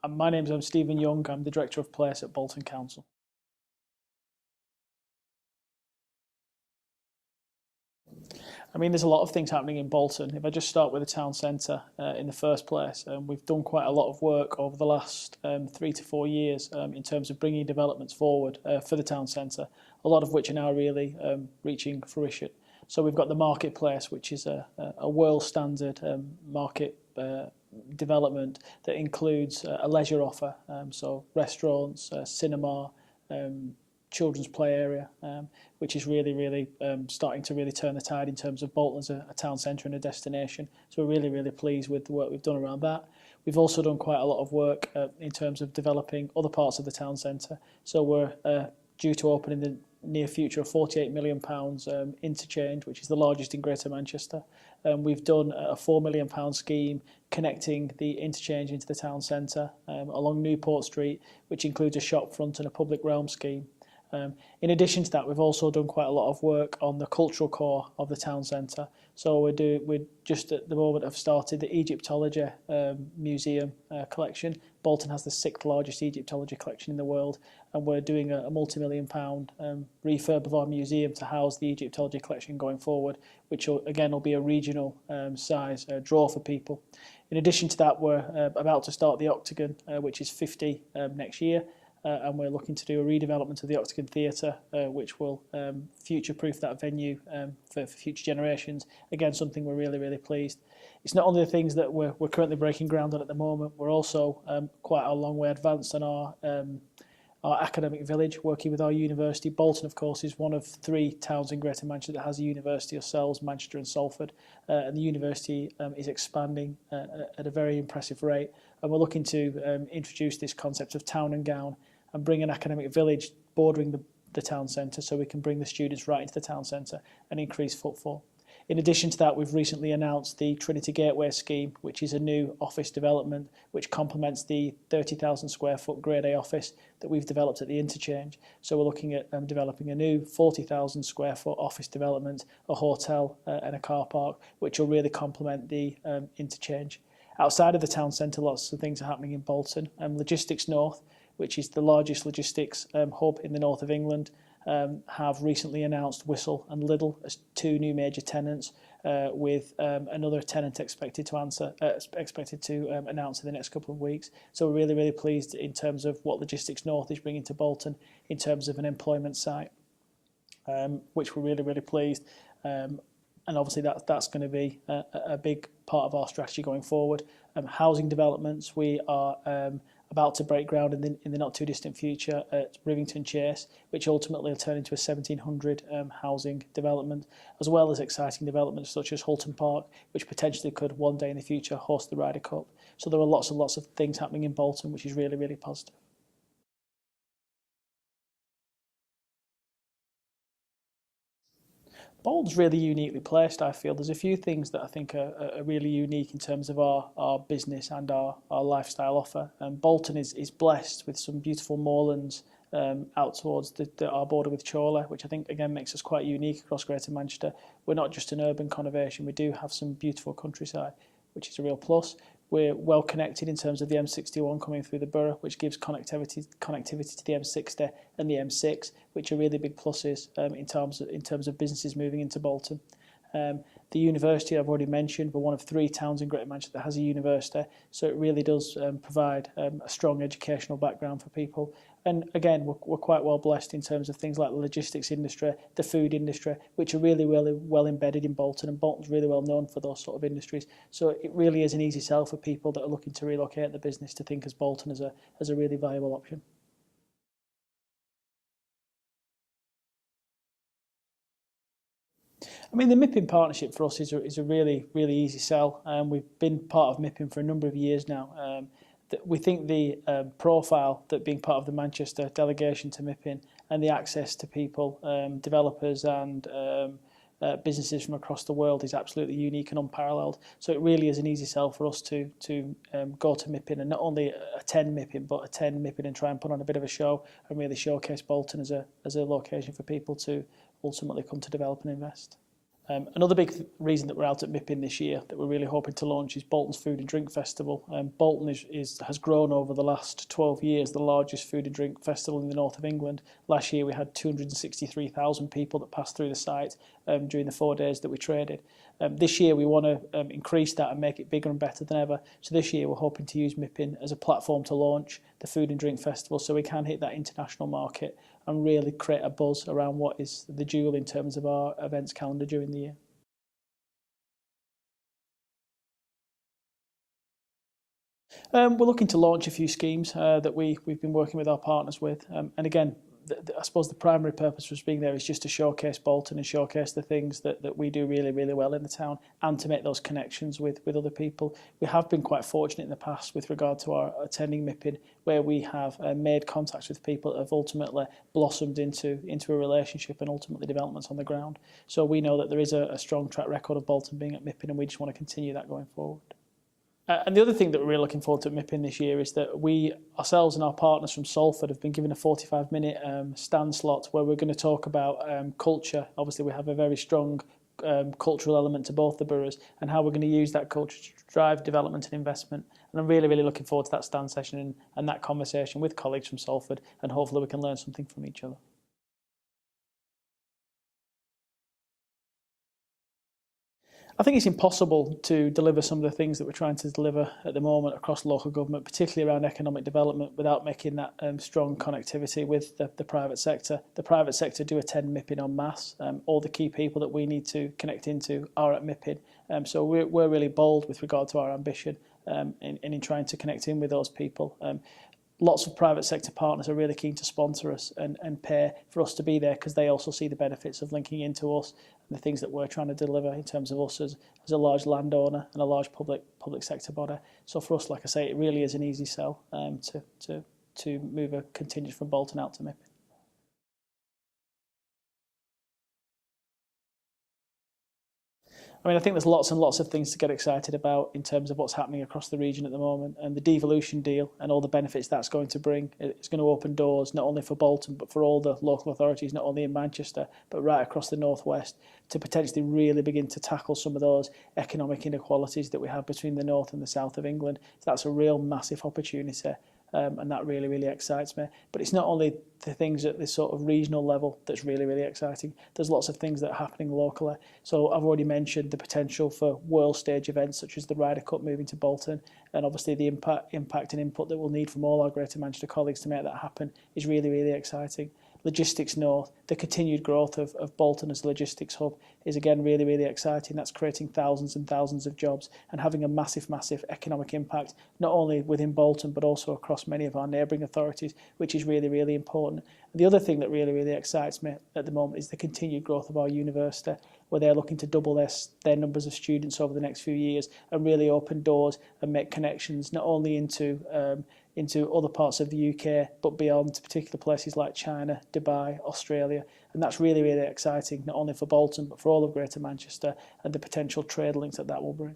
My name's Stephen Young. I'm the Director of Place at Bolton Council. I mean, there's a lot of things happening in Bolton. If I just start with the town centre in the first place, we've done quite a lot of work over the last 3 to 4 years in terms of bringing developments forward for the town centre, a lot of which are now really reaching fruition. So we've got the marketplace, which is a world standard market development that includes a leisure offer, so restaurants, cinema, children's play area, which is really starting to really turn the tide in terms of Bolton as a town centre and a destination. So we're really pleased with the work we've done around that. We've also done quite a lot of work in terms of developing other parts of the town centre. So we're due to open in the near future a £48 million interchange, which is the largest in Greater Manchester. We've done a £4 million scheme connecting the interchange into the town centre along Newport Street, which includes a shop front and a public realm scheme. In addition to that, we've also done quite a lot of work on the cultural core of the town centre. So we're just at the moment have started the Egyptology museum collection. Bolton has the 6th largest Egyptology collection in the world, and we're doing a multi-million-pound refurb of our museum to house the Egyptology collection going forward, which will be a regional size draw for people. In addition to that, we're about to start the Octagon, which is 50 next year. And we're looking to do a redevelopment of the Octagon Theatre, which will future-proof that venue for future generations. Again, something we're really pleased. It's not only the things that we're currently breaking ground on at the moment, we're also quite a long way advanced on our academic village, working with our university. Bolton, of course, is one of 3 towns in Greater Manchester that has a university, ourselves, Manchester and Salford. And the university is expanding at a very impressive rate. And we're looking to introduce this concept of town and gown and bring an academic village bordering the town centre so we can bring the students right into the town centre and increase footfall. In addition to that, we've recently announced the Trinity Gateway scheme, which is a new office development which complements the 30,000 square foot Grade A office that we've developed at the interchange. So we're looking at developing a new 40,000 square foot office development, a hotel and a car park, which will really complement the interchange. Outside of the town centre, lots of things are happening in Bolton. Logistics North, which is the largest logistics hub in the north of England, have recently announced Whistle and Lidl as 2 new major tenants, with another tenant expected to announce in the next couple of weeks. So we're really pleased in terms of what Logistics North is bringing to Bolton in terms of an employment site, which we're really pleased. And obviously that's going to be a big part of our strategy going forward. Housing developments, we are about to break ground in the not too distant future at Rivington Chase, which ultimately will turn into a 1,700 housing development, as well as exciting developments such as Hulton Park, which potentially could one day in the future host the Ryder Cup. So there are lots of things happening in Bolton, which is really positive. Bolton's really uniquely placed, I feel. There's a few things that I think are really unique in terms of our business and our lifestyle offer. Bolton is blessed with some beautiful moorlands out towards our border with Chorley, which I think, again, makes us quite unique across Greater Manchester. We're not just an urban conurbation. We do have some beautiful countryside, which is a real plus. We're well connected in terms of the M61 coming through the borough, which gives connectivity to the M60 and the M6, which are really big pluses in terms of businesses moving into Bolton. The university I've already mentioned, we're one of 3 towns in Greater Manchester that has a university, so it really does provide a strong educational background for people. And again, we're quite well blessed in terms of things like the logistics industry, the food industry, which are really well embedded in Bolton, and Bolton's really well known for those sort of industries. So it really is an easy sell for people that are looking to relocate the business to think of Bolton as a really viable option. I mean, the MIPIM partnership for us is a really easy sell. We've been part of MIPIM for a number of years now. We think the profile that being part of the Manchester delegation to MIPIM and the access to people, developers and businesses from across the world is absolutely unique and unparalleled. So it really is an easy sell for us to go to MIPIM and not only attend MIPIM, but attend MIPIM and try and put on a bit of a show and really showcase Bolton as a location for people to ultimately come to develop and invest. Another big reason that we're out at MIPIM this year that we're really hoping to launch is Bolton's Food and Drink Festival. Bolton has grown over the last 12 years, the largest food and drink festival in the north of England. Last year we had 263,000 people that passed through the site during the 4 days that we traded. This year we want to increase that and make it bigger and better than ever. So this year we're hoping to use MIPIM as a platform to launch the Food and Drink Festival so we can hit that international market and really create a buzz around what is the jewel in terms of our events calendar during the year. We're looking to launch a few schemes that we've been working with our partners with. And again, I suppose the primary purpose for us being there is just to showcase Bolton and showcase the things that we do really, really well in the town and to make those connections with other people. We have been quite fortunate in the past with regard to our attending MIPIM, where we have made contacts with people that have ultimately blossomed into a relationship and ultimately developments on the ground. So we know that there is a strong track record of Bolton being at MIPIM and we just want to continue that going forward. And the other thing that we're really looking forward to at MIPIM this year is that we ourselves and our partners from Salford have been given a 45-minute stand slot where we're going to talk about culture. Obviously, we have a very strong cultural element to both the boroughs and how we're going to use that culture to drive development and investment. And I'm really, really looking forward to that stand session and that conversation with colleagues from Salford, and hopefully we can learn something from each other. I think it's impossible to deliver some of the things that we're trying to deliver at the moment across local government, particularly around economic development, without making that strong connectivity with the private sector. The private sector do attend MIPIM en masse. All the key people that we need to connect into are at MIPIM. So we're really bold with regard to our ambition in trying to connect in with those people. Lots of private sector partners are really keen to sponsor us and pay for us to be there because they also see the benefits of linking into us and the things that we're trying to deliver in terms of us as a large landowner and a large public sector body. So for us, like I say, it really is an easy sell to move a contingent from Bolton out to MIPIM. I mean, I think there's lots and lots of things to get excited about in terms of what's happening across the region at the moment, and the devolution deal and all the benefits that's going to bring. It's going to open doors not only for Bolton but for all the local authorities, not only in Manchester but right across the northwest, to potentially really begin to tackle some of those economic inequalities that we have between the north and the south of England. So that's a real massive opportunity. And that really, really excites me. But it's not only the things at this sort of regional level that's really, really exciting. There's lots of things that are happening locally. So I've already mentioned the potential for world stage events such as the Ryder Cup moving to Bolton, and obviously the impact and input that we'll need from all our Greater Manchester colleagues to make that happen is really, really exciting. Logistics North, the continued growth of Bolton as a logistics hub is again really, really exciting. That's creating thousands and thousands of jobs and having a massive, massive economic impact, not only within Bolton but also across many of our neighbouring authorities, which is really, really important. And the other thing that really, really excites me at the moment is the continued growth of our university, where they're looking to double their numbers of students over the next few years and really open doors and make connections not only into other parts of the UK but beyond, to particular places like China, Dubai, Australia. And that's really, really exciting, not only for Bolton but for all of Greater Manchester and the potential trade links that will bring.